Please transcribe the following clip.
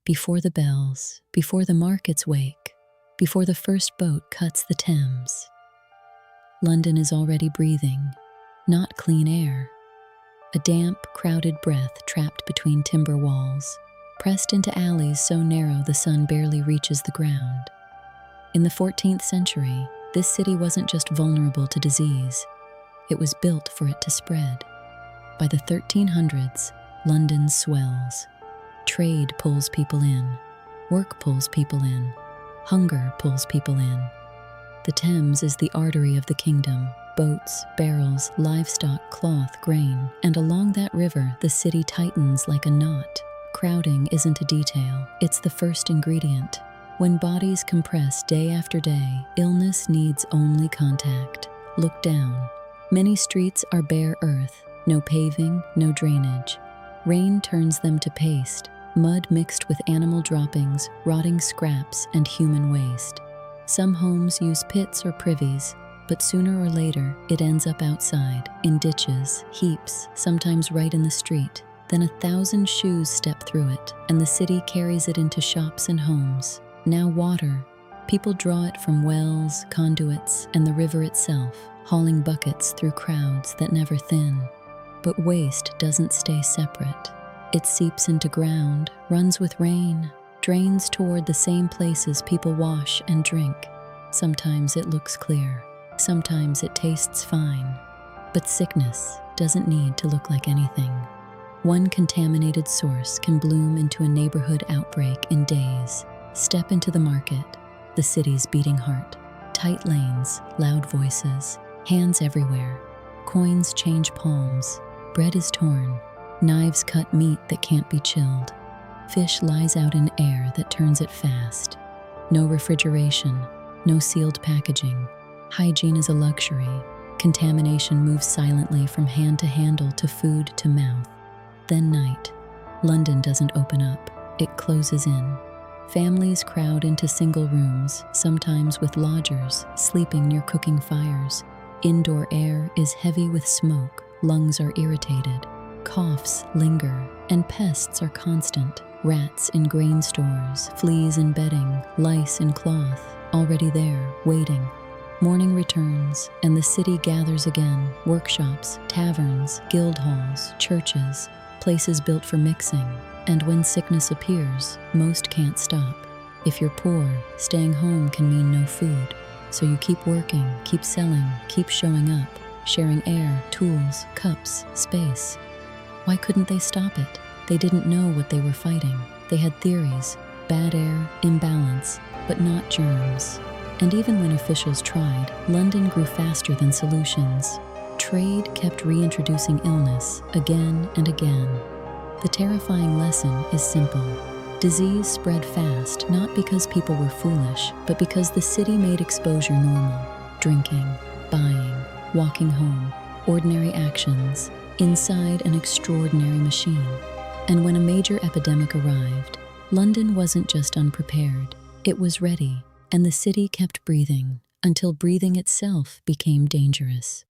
before the bells, before the markets wake, before the first boat cuts the Thames. London is already breathing, not clean air. A damp, crowded breath trapped between timber walls, pressed into alleys so narrow the sun barely reaches the ground. In the 14th century, this city wasn't just vulnerable to disease, it was built for it to spread. By the 1300s, London swells. Trade pulls people in, work pulls people in, hunger pulls people in. The Thames is the artery of the kingdom. Boats, barrels, livestock, cloth, grain, and along that river the city tightens like a knot. Crowding isn't a detail, it's the first ingredient. When bodies compress day after day, illness needs only contact. Look down. Many streets are bare earth, no paving, no drainage. Rain turns them to paste, mud mixed with animal droppings, rotting scraps, and human waste. Some homes use pits or privies, but sooner or later it ends up outside, in ditches, heaps, sometimes right in the street. Then 1,000 shoes step through it, and the city carries it into shops and homes. Now water. People draw it from wells, conduits, and the river itself, hauling buckets through crowds that never thin. But waste doesn't stay separate. It seeps into ground, runs with rain, drains toward the same places people wash and drink. Sometimes it looks clear. Sometimes it tastes fine. But sickness doesn't need to look like anything. One contaminated source can bloom into a neighborhood outbreak in days. Step into the market, the city's beating heart. Tight lanes, loud voices, hands everywhere. Coins change palms. Bread is torn. Knives cut meat that can't be chilled. Fish lies out in air that turns it fast. No refrigeration, no sealed packaging. Hygiene is a luxury. Contamination moves silently from hand to handle to food to mouth. Then night. London doesn't open up. It closes in. Families crowd into single rooms, sometimes with lodgers sleeping near cooking fires. Indoor air is heavy with smoke. Lungs are irritated. Coughs linger, and pests are constant. Rats in grain stores, fleas in bedding, lice in cloth, already there, waiting. Morning returns, and the city gathers again. Workshops, taverns, guild halls, churches, places built for mixing. And when sickness appears, most can't stop. If you're poor, staying home can mean no food. So you keep working, keep selling, keep showing up, sharing air, tools, cups, space. Why couldn't they stop it? They didn't know what they were fighting. They had theories, bad air, imbalance, but not germs. And even when officials tried, London grew faster than solutions. Trade kept reintroducing illness again and again. The terrifying lesson is simple. Disease spread fast, not because people were foolish, but because the city made exposure normal. Drinking, buying, walking home, ordinary actions, inside an extraordinary machine. And when a major epidemic arrived, London wasn't just unprepared, it was ready, and the city kept breathing, until breathing itself became dangerous.